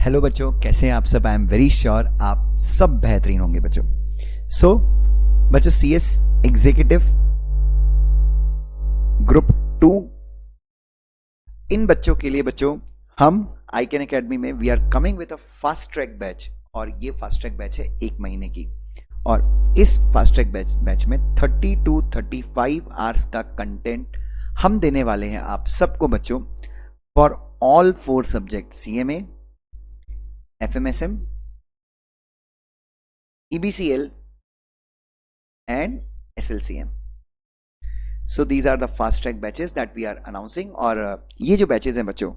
Hello बच्चों, कैसे हैं आप सब। आई एम वेरी श्योर आप सब बेहतरीन होंगे बच्चों। बच्चों CS एग्जीक्यूटिव ग्रुप 2 इन बच्चों के लिए बच्चों हम आईकैन एकेडमी में we are coming with a fast track batch. और ये फास्ट ट्रैक बैच है 1 महीने की। और इस फास्ट ट्रैक बैच में 30 to 35 आवर्स का कंटेंट हम देने वाले हैं आप सबको बच्चों, for all 4 subject CMA, FMSM, EBCL and SLCM. So these are the fast track batches that we are announcing। और ये जो बैचेस हैं बच्चों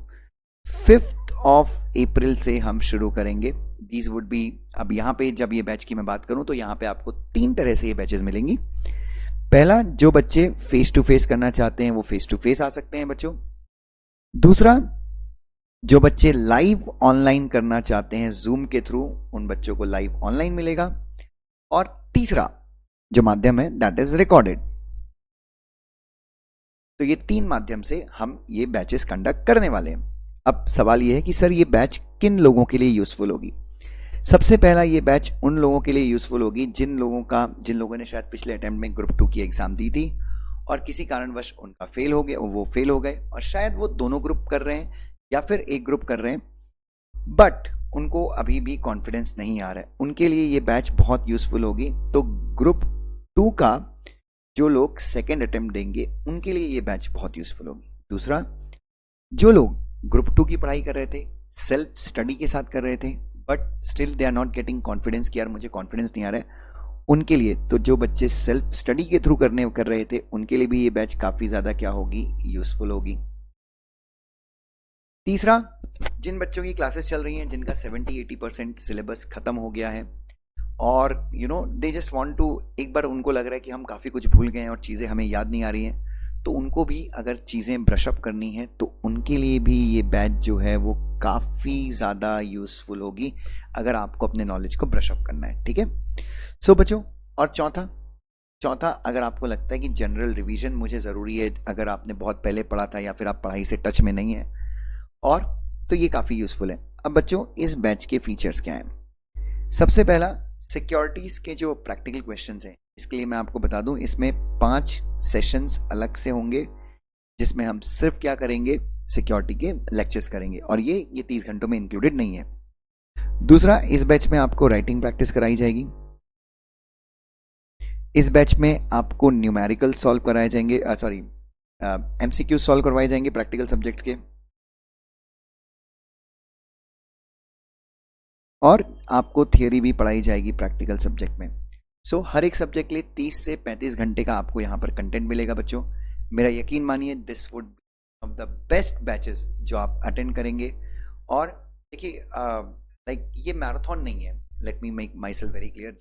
5th of April से हम शुरू करेंगे। These would be, अब यहाँ पे जब ये बैच की मैं बात करूं तो यहाँ पे आपको 3 तरह से ये बैचेस मिलेंगी। पहला, जो बच्चे फेस टू फेस करना चाहते हैं वो फेस टू फेस आ सकते हैं बच्चों। दूसरा, जो बच्चे लाइव ऑनलाइन करना चाहते हैं जूम के थ्रू, उन बच्चों को लाइव ऑनलाइन मिलेगा। और तीसरा जो माध्यम है दैट इज रिकॉर्डेड। तो ये 3 माध्यम से हम ये बैचेस कंडक्ट करने वाले हैं। अब सवाल ये है कि सर ये बैच किन लोगों के लिए यूजफुल होगी। सबसे पहला ये बैच उन लोगों के लिए यूजफुल होगी जिन लोगों ने शायद पिछले अटेम्प्ट में ग्रुप 2 की एग्जाम दी थी और किसी कारणवश उनका फेल हो गया, वो फेल हो गए और शायद वो दोनों ग्रुप कर रहे हैं या फिर एक ग्रुप कर रहे हैं, बट उनको अभी भी कॉन्फिडेंस नहीं आ रहा है। उनके लिए ये बैच बहुत यूजफुल होगी। तो ग्रुप 2 का जो लोग सेकेंड अटेम्प्ट देंगे उनके लिए ये बैच बहुत यूजफुल होगी। दूसरा, जो लोग ग्रुप 2 की पढ़ाई कर रहे थे, सेल्फ स्टडी के साथ कर रहे थे, but still they are not getting confidence कि यार मुझे कॉन्फिडेंस नहीं आ रहा है, उनके लिए, तो जो बच्चे सेल्फ स्टडी के थ्रू कर रहे थे उनके लिए भी ये बैच काफी ज्यादा क्या होगी, यूजफुल होगी। तीसरा, जिन बच्चों की क्लासेस चल रही हैं जिनका 70-80% सिलेबस खत्म हो गया है और दे जस्ट वांट टू, एक बार उनको लग रहा है कि हम काफ़ी कुछ भूल गए हैं और चीज़ें हमें याद नहीं आ रही हैं, तो उनको भी अगर चीज़ें ब्रशअप करनी है तो उनके लिए भी ये बैच जो है वो काफ़ी ज़्यादा यूजफुल होगी अगर आपको अपने नॉलेज को ब्रशअप करना है। ठीक है। सो बच्चों, और चौथा, अगर आपको लगता है कि जनरल रिवीजन मुझे ज़रूरी है, अगर आपने बहुत पहले पढ़ा था या फिर आप पढ़ाई से टच में नहीं है, और तो ये काफी यूजफुल है। अब बच्चों इस बैच के फीचर्स क्या हैं। सबसे पहला, सिक्योरिटीज के जो प्रैक्टिकल क्वेश्चंस हैं, इसके लिए मैं आपको बता दूं इसमें 5 सेशंस अलग से होंगे जिसमें हम सिर्फ क्या करेंगे, सिक्योरिटी के लेक्चर्स करेंगे और ये 30 घंटों में इंक्लूडेड नहीं है। दूसरा, इस बैच में आपको राइटिंग प्रैक्टिस कराई जाएगी। इस बैच में आपको न्यूमेरिकल सॉल्व कराए जाएंगे, MCQ सॉल्व करवाए जाएंगे प्रैक्टिकल सब्जेक्ट्स के, और आपको थियरी भी पढ़ाई जाएगी प्रैक्टिकल सब्जेक्ट में। सो हर एक सब्जेक्ट के लिए 30 से 35 घंटे का आपको यहाँ पर कंटेंट मिलेगा बच्चों। मेरा यकीन मानिए this would be of the best batches जो आप अटेंड करेंगे। और देखिए लाइक ये मैराथन नहीं है, let me make my self very clear.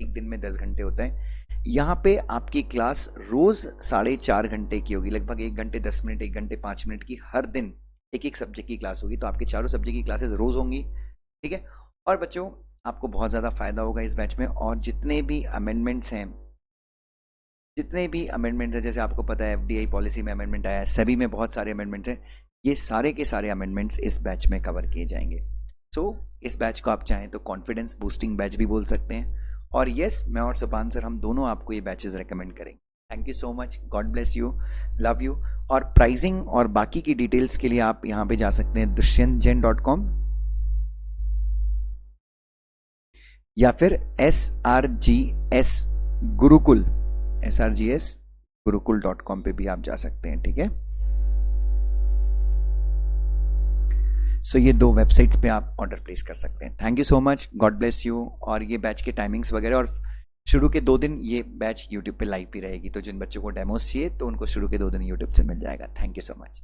एक दिन में 10 घंटे होता है। यहाँ पे आपकी क्लास रोज 4.5 घंटे की होगी, लगभग 1 घंटे 10 मिनट, 1 घंटे 5 मिनट की हर दिन एक सब्जेक्ट की क्लास होगी। तो आपके चारों सब्जेक्ट की क्लासेस रोज होंगी। ठीक है। और बच्चों आपको बहुत ज़्यादा फायदा होगा इस बैच में। और जितने भी अमेंडमेंट्स हैं, जैसे आपको पता है FDI पॉलिसी में अमेंडमेंट आया है, सभी में बहुत सारे अमेंडमेंट्स हैं, ये सारे के सारे अमेंडमेंट्स इस बैच में कवर किए जाएंगे। इस बैच को आप चाहें तो कॉन्फिडेंस बूस्टिंग बैच भी बोल सकते हैं। और यस, मैं और सुपान सर हम दोनों आपको ये बैचेस रेकमेंड करेंगे। Thank you so much, God bless you, love you. और प्राइसिंग और बाकी की डिटेल्स के लिए आप यहाँ पे जा सकते हैं dushyanjain.com या फिर SRGS गुरुकुल.com पे भी आप जा सकते हैं। ठीक है। सो ये 2 वेबसाइट्स पे आप ऑर्डर प्लेस कर सकते हैं। Thank you so much, God bless you. और ये बैच के टाइमिंग्स वगैरह, और शुरू के 2 दिन ये बैच यूट्यूब पे लाइव भी रहेगी, तो जिन बच्चों को डेमोस चाहिए तो उनको शुरू के 2 दिन यूट्यूब से मिल जाएगा। Thank you so much.